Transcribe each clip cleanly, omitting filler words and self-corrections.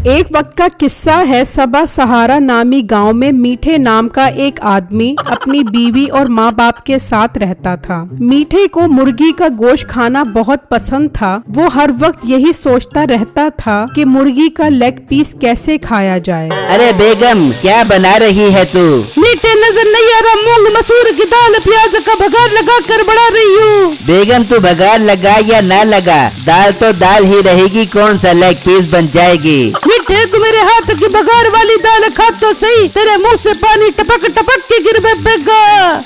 एक वक्त का किस्सा है। सबा सहारा नामी गांव में मीठे नाम का एक आदमी अपनी बीवी और माँ बाप के साथ रहता था। मीठे को मुर्गी का गोश्त खाना बहुत पसंद था। वो हर वक्त यही सोचता रहता था कि मुर्गी का लेग पीस कैसे खाया जाए। अरे बेगम, क्या बना रही है तू? मीठे नजर नहीं आ रहा, मूंग मसूर की दाल प्याज का भगार लगा कर बना रही हूँ। बेगम, तू भगार लगा या ना लगा, दाल तो दाल ही रहेगी, कौन सा लेग पीस बन जाएगी? मीठे, तू मेरे हाथ की बघार वाली दाल खा तो सही, तेरे मुंह से पानी टपक टपक के गिर पेगा।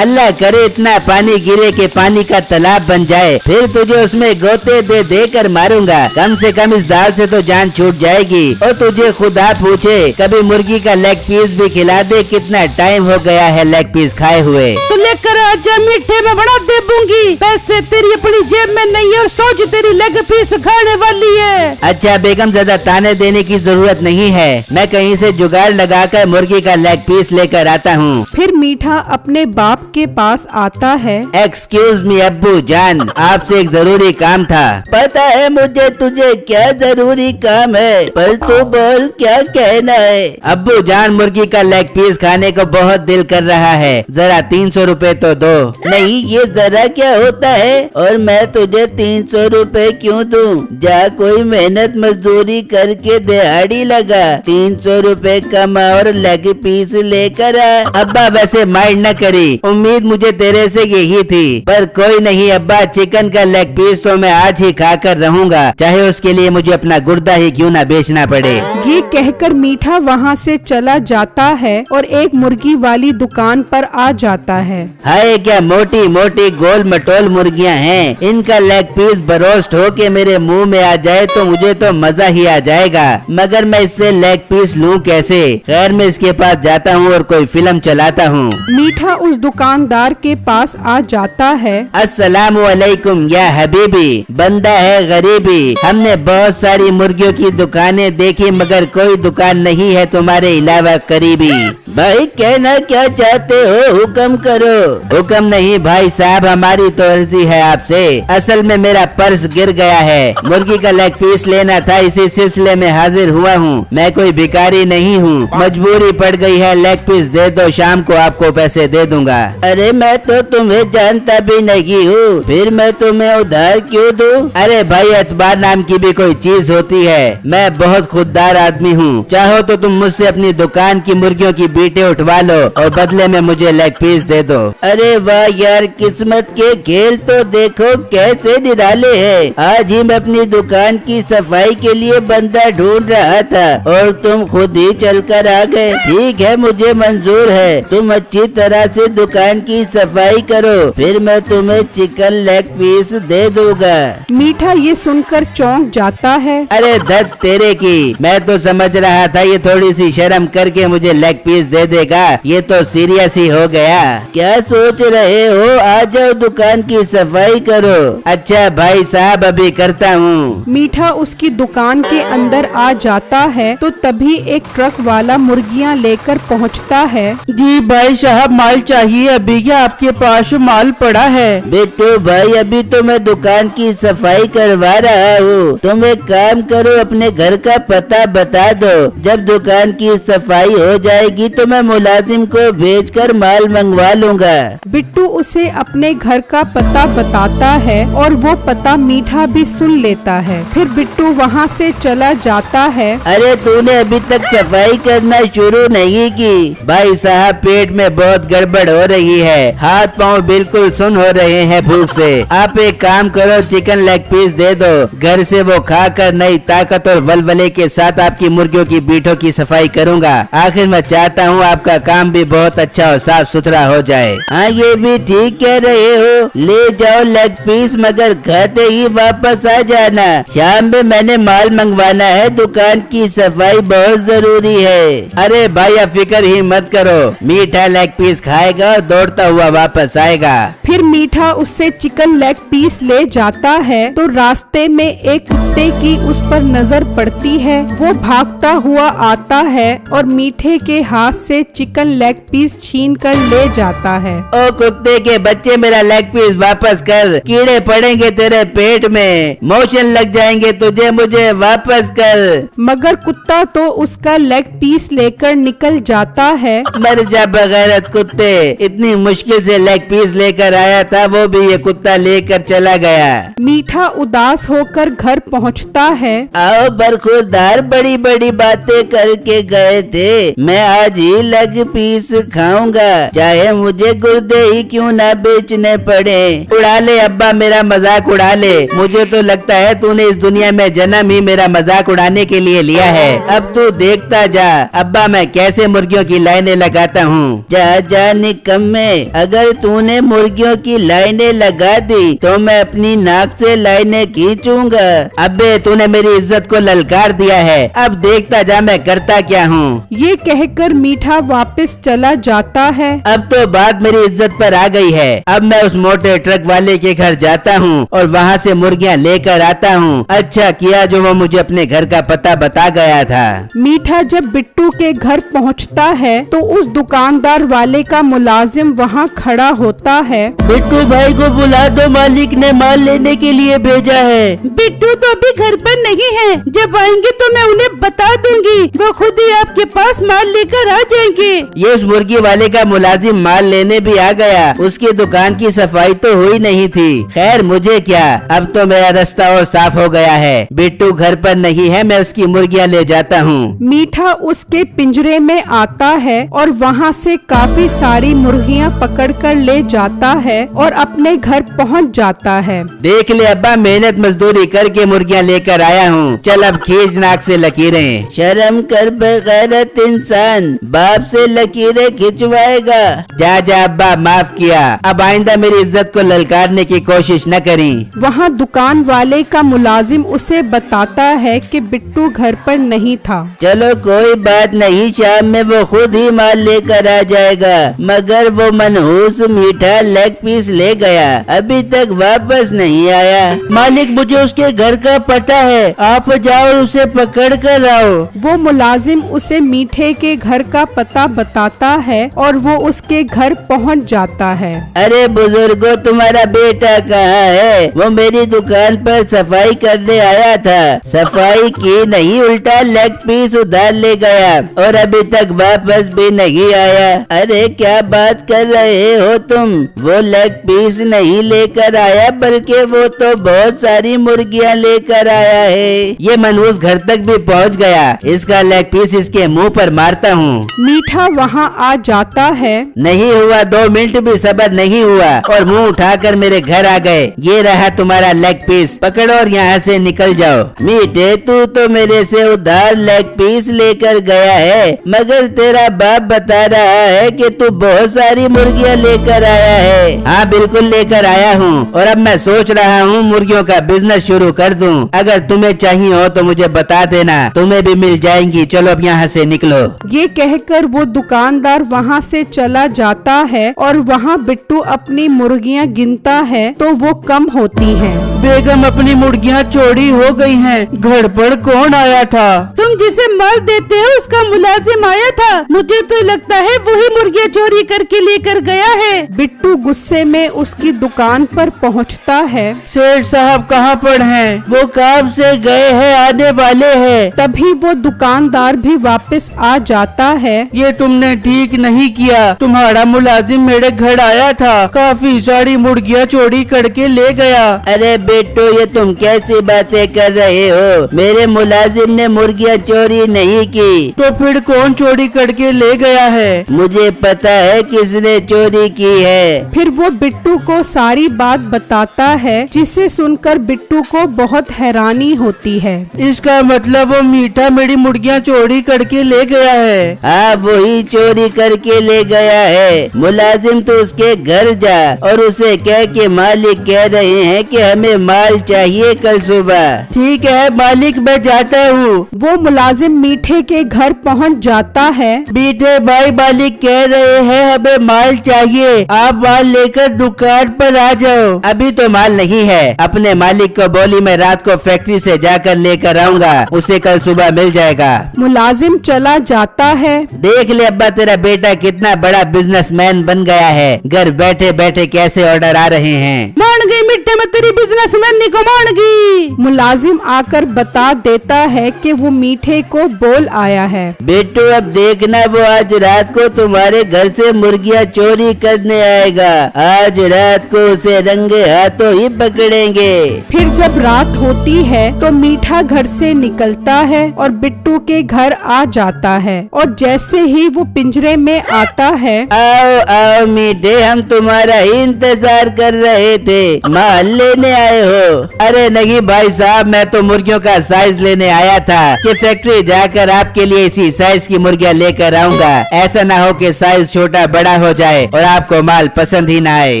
अल्लाह करे इतना पानी गिरे के पानी का तालाब बन जाए, फिर तुझे उसमें गोते दे दे कर मारूंगा। कम से कम इस दाल से तो जान छूट जाएगी। और तुझे खुदा पूछे, कभी मुर्गी का लेग पीस भी खिला दे। कितना टाइम हो गया है लेग पीस खाए हुए। तो लेकर आजा मीठे, में बड़ा दे दूंगी। पैसे तेरी अपनी जेब में नहीं है और सोच तेरी लेग पीस खाने वाली है। अच्छा बेगम, ज्यादा ताने देने की जरूरत नहीं है, मैं कहीं से जुगाड़ लगाकर मुर्गी का लेग पीस लेकर आता हूँ। फिर मीठा अपने बाप के पास आता है। एक्सक्यूज मी अब्बू जान, आपसे एक जरूरी काम था। पता है मुझे तुझे क्या जरूरी काम है, पर तू बोल क्या कहना है। अब्बू जान, मुर्गी का लेग पीस खाने को बहुत दिल कर रहा है, जरा 300 रुपए तो दो। नहीं, ये जरा क्या होता है, और मैं तुझे 300 रुपए क्यों दूं? जा कोई मेहनत मजदूरी करके दिहाड़ी लगा, 300 रुपए कमा और लेग पीस लेकर आ। अब्बा वैसे माइंड न करी, उम्मीद मुझे तेरे से यही थी, पर कोई नहीं अब्बा, चिकन का लेग पीस तो मैं आज ही खा कर रहूँगा, चाहे उसके लिए मुझे अपना गुर्दा ही क्यों न बेचना पड़े। ये कहकर मीठा वहाँ से चला जाता है और एक मुर्गी वाली दुकान पर आ जाता है। हाय, क्या मोटी मोटी गोल मटोल मुर्गियाँ हैं, इनका लेग पीस बरोस्ट होके मेरे मुंह में आ जाए तो मुझे तो मजा ही आ जाएगा, मगर मैं इससे लेग पीस लूं कैसे? खैर, मैं इसके पास जाता हूँ और कोई फिल्म चलाता हूँ। मीठा उस दुकानदार के पास आ जाता है। अस्सलामु अलैकुम या हबीबी, बंदा है गरीबी, हमने बहुत सारी मुर्गियों की दुकानें देखी मगर कोई दुकान नहीं है तुम्हारे अलावा करीबी। भाई कहना क्या चाहते हो, हुक्म करो। हुक्म नहीं भाई साहब, हमारी तो अर्जी है आपसे। असल में मेरा पर्स गिर गया है, मुर्गी का लेग पीस लेना था, इसी सिलसिले में हाजिर हुआ हूँ। मैं कोई भिखारी नहीं हूँ, मजबूरी पड़ गई है, लेग पीस दे दो, शाम को आपको पैसे दे दूंगा। अरे मैं तो तुम्हें जानता भी नहीं हूँ, फिर मैं तुम्हें उधार क्यों दूँ? अरे भाई, एतबार नाम की भी कोई चीज होती है, मैं बहुत खुददार आदमी हूँ, चाहो तो तुम मुझसे अपनी दुकान की मुर्गियों की बीटें उठवा लो और बदले में मुझे लेग पीस दे दो। अरे वाह यार, किस्मत के खेल तो देखो कैसे निराले हैं। आज ही मैं अपनी दुकान की सफाई के लिए बंदा ढूंढ रहा था और तुम खुद ही चलकर आ गए। ठीक है, मुझे मंजूर है, तुम अच्छी तरह से दुकान की सफाई करो, फिर मैं तुम्हें चिकन लेग पीस दे दूंगा। मीठा ये सुनकर चौंक जाता है। अरे धत तेरे की, मैं तो समझ रहा था ये थोड़ी सी शर्म करके मुझे लेग पीस दे देगा, ये तो सीरियस ही हो गया। क्या सोच रहे हो, आ जाओ दुकान की सफाई करो। अच्छा भाई साहब, अभी करता हूँ। मीठा उसकी दुकान के अंदर आ जाता है तो तभी एक ट्रक वाला मुर्गियाँ लेकर पहुँचता है। जी भाई साहब, माल चाहिए, अभी क्या आपके पास माल पड़ा है? बेटो भाई, अभी तो मैं दुकान की सफाई करवा रहा हूँ, तुम एक काम करो, अपने घर का पता बता दो, जब दुकान की सफाई हो जाएगी तो मैं मुलाजिम को भेजकर माल मंगवा लूँगा। बिट्टू उसे अपने घर का पता बताता है और वो पता मीठा भी सुन लेता है। फिर बिट्टू वहाँ से चला जाता है। अरे तूने अभी तक सफाई करना शुरू नहीं की? भाई साहब, पेट में बहुत गड़बड़ हो रही है, हाथ पाँव बिल्कुल सुन हो रहे हैं भूख से। आप एक काम करो, चिकन लेग पीस दे दो, घर से वो खाकर नई ताकत और वलवले के साथ आपकी मुर्गियों की बीटों की सफाई करूँगा। आखिर मैं चाहता हूँ आपका काम भी बहुत अच्छा और साफ सुथरा हो जाए। हाँ, ये भी ठीक कह रहे हो, ले जाओ लेग पीस, मगर खाते ही वापस आ जाना। शाम में मैंने माल मंगवाना है, दुकान की सफाई बहुत जरूरी है। अरे भाई, फिक्र ही मत करो, मीठा लेग पीस खाएगा और दौड़ता हुआ वापस आएगा। फिर मीठा उससे चिकन लेग पीस ले जाता है तो रास्ते में एक कुत्ते की उस पर नजर पड़ती है। वो भागता हुआ आता है और मीठे के हाथ से चिकन लेग पीस छीन कर ले जाता है। ओ कुत्ते के बच्चे, मेरा लेग पीस वापस कर, कीड़े पड़ेंगे तेरे पेट में, मोशन लग जाएंगे तुझे, मुझे वापस कर। मगर कुत्ता तो उसका लेग पीस लेकर निकल जाता है। मर जा बगैरत कुत्ते, इतनी मुश्किल से लेग पीस लेकर आया था, वो भी ये कुत्ता लेकर चला गया। मीठा उदास होकर घर पहुंचता है। आओ बरखुरदार, बड़ी बड़ी बातें करके गए थे, मैं आज ही लेग पीस खाऊंगा, चाहे मुझे गुर्दे ही क्यों ना बेचने पड़े। उड़ा ले अब्बा, मेरा मजाक उड़ा ले, मुझे तो लगता है तूने इस दुनिया में जन्म ही मेरा मजाक उड़ाने के लिए लिया है। अब तू देखता जा अब्बा मैं कैसे मुर्गियों की लाइनें लगाता हूँ। जा जा निकम्मे, अगर तूने मुर्गियों की लाइनें लगा दी तो मैं अपनी नाक से लाइनें खींचूंगा। अबे तूने मेरी इज्जत को ललकार दिया है, अब देखता जा मैं करता क्या हूँ। ये कहकर मीठा वापस चला जाता है। अब तो बात मेरी इज्जत पर आ गई है, अब मैं उस मोटे ट्रक वाले के घर जाता हूँ और वहाँ से मुर्गियाँ लेकर आता हूँ। अच्छा किया जो वो मुझे अपने घर का पता बता गया था। मीठा जब बिट्टू के घर पहुँचता है तो उस दुकानदार वाले का मुलाजिम वहाँ खड़ा होता है। बिट्टू भाई को बुला दो, मालिक ने माल लेने के लिए भेजा है। बिट्टू तो अभी घर पर नहीं है, जब आएंगे तो मैं उन्हें बता दूंगी, वो खुद ही आपके पास माल लेकर आ जाएंगे। ये उस मुर्गी वाले का मुलाजिम माल लेने भी आ गया, उसकी दुकान की सफाई तो हुई नहीं थी। खैर मुझे क्या, अब तो मेरा रास्ता और साफ हो गया है। बिट्टू घर पर नहीं है, मैं उसकी मुर्गियाँ ले जाता हूँ। मीठा उसके पिंजरे में आता है और वहाँ से काफी सारी मुर्गियाँ पकड़कर ले जाता है और अपने घर पहुँच जाता है। देख ले अब्बा, मेहनत मजदूरी करके मुर्गियाँ लेकर आया हूँ, चल अब खींच नाक से लकीरें। शर्म कर बगैरत इंसान, बाप से लकीरें खिंचवाएगा। जा जा अब्बा, माफ किया, अब आइंदा मेरी इज्जत को ललकारने की कोशिश न करी। वहाँ दुकान वाले का मुलाजिम उसे बताता है कि बिट्टू घर पर नहीं था। चलो कोई बात नहीं, शाम में वो खुद ही माल लेकर आ जाएगा, मगर वो मनहूस मीठा लेग पीस ले गया, अभी तक वापस नहीं आया। मालिक मुझे उसके घर का पता है, आप जाओ और उसे पकड़ कर आओ। वो मुलाजिम उसे मीठे के घर का पता बताता है और वो उसके घर पहुंच जाता है। अरे बुजुर्गो, तुम्हारा बेटा कहाँ है? वो मेरी दुकान पर सफाई करने आया था, सफाई की नहीं, उल्टा लेग पीस उधार ले गया और अभी तक वापस भी नहीं आया। अरे क्या बात कर रहे हो तुम? वो लेग पीस नहीं लेकर आया, बल्कि वो तो बहुत सारी मुर्गियाँ लेकर आया है। ये मनहूस घर तक भी पहुँच गया, इसका लेग पीस इसके मुंह पर मारता हूँ। मीठा वहाँ आ जाता है। नहीं हुआ 2 मिनट भी सब्र नहीं हुआ और मुंह उठाकर मेरे घर आ गए। ये रहा तुम्हारा लेग पीस, पकड़ो और यहाँ से निकल जाओ। मीठे तू तो मेरे से उधार लेग पीस लेकर गया है, मगर तेरा बाप बता रहा है कि तू बहुत सारी मुर्गियाँ लेकर आया है। हाँ बिल्कुल लेकर आया हूँ और अब मैं सोच रहा हूँ मुर्गियों का बिजनेस शुरू कर दूँ। अगर तुम्हें चाहिए हो तो मुझे बता देना, तुम्हें भी मिल जाएंगी। चलो अब यहाँ से निकलो। ये कहकर वो दुकानदार वहाँ से चला जाता है और वहाँ बिट्टू अपनी मुर्गियाँ गिनता है तो वो कम होती हैं। बेगम अपनी मुर्गियाँ चोरी हो गई हैं, घर पर कौन आया था? तुम जिसे माल देते हो उसका मुलाजिम आया था, मुझे तो लगता है वही मुर्गियाँ चोरी करके लेकर गया है। बिट्टू गुस्से में उसकी दुकान पर पहुँचता है। सेठ साहब कहाँ पर हैं? वो काम से गए हैं, आने वाले हैं। तभी वो दुकानदार भी वापस आ जाता है। ये तुमने ठीक नहीं किया, तुम्हारा मुलाजिम मेरे घर आया था, काफी सारी मुर्गियाँ चोरी करके ले गया। अरे बेटो, ये तुम कैसी बातें कर रहे हो? मेरे मुलाजिम ने मुर्गियाँ चोरी नहीं की। तो फिर कौन चोरी करके ले गया है? मुझे पता है किसने चोरी की है। फिर वो बिट्टू को सारी बात बताता है, जिसे सुनकर बिट्टू को बहुत हैरानी होती है। इसका मतलब वो मीठा मेरी मुर्गियाँ चोरी करके ले गया है। हाँ वही चोरी करके ले गया है। मुलाजिम तो उसके घर जा और उसे कह के मालिक कह रहे हैं कि हमें माल चाहिए कल सुबह। ठीक है मालिक, मैं जाता हूँ। वो मुलाजिम मीठे के घर पहुंच जाता है। मीठे भाई, मालिक कह रहे हैं हमें माल चाहिए, आप माल लेकर दुकान पर आ जाओ। अभी तो माल नहीं है, अपने मालिक को बोली मैं रात को फैक्ट्री से जाकर लेकर आऊंगा, उसे कल सुबह मिल जाएगा। मुलाजिम चला जाता है। देख ले अब्बा, तेरा बेटा कितना बड़ा बिजनेसमैन बन गया है, घर बैठे बैठे कैसे ऑर्डर आ रहे हैं। मान गई मिट्टे में तेरी बिजनेसमैन को मान गई। मुलाजिम आकर बता देता है कि वो मीठे को बोल आया है। बेटू अब देखना, वो आज रात को तुम्हारे घर से मुर्गियाँ चोरी करने आएगा, आज रात को उसे रंगे हाथों ही पकड़ेंगे। फिर जब रात होती है तो मीठा घर से निकलता है और बिट्टू के घर आ जाता है, और जैसे ही वो पिंजरे में आता है, आओ आओ मीठे, हम तुम्हारा ही इंतजार कर रहे थे, माल लेने आए हो। अरे नहीं भाई साहब, मैं तो मुर्गियों का साइज लेने आया था कि फैक्ट्री जाकर आपके लिए इसी साइज की मुर्गियाँ लेकर आऊंगा। ऐसा ना हो कि साइज छोटा बड़ा हो जाए और आपको माल पसंद ही ना आए।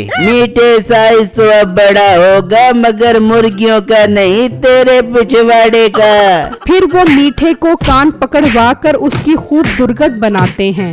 मीठे साइज तो अब बड़ा होगा, मगर मुर्गियों का नहीं, तेरे पिछवाड़े का। फिर वो मीठे को कान पकड़वा कर उसकी खूब दुर्गत बनाते हैं।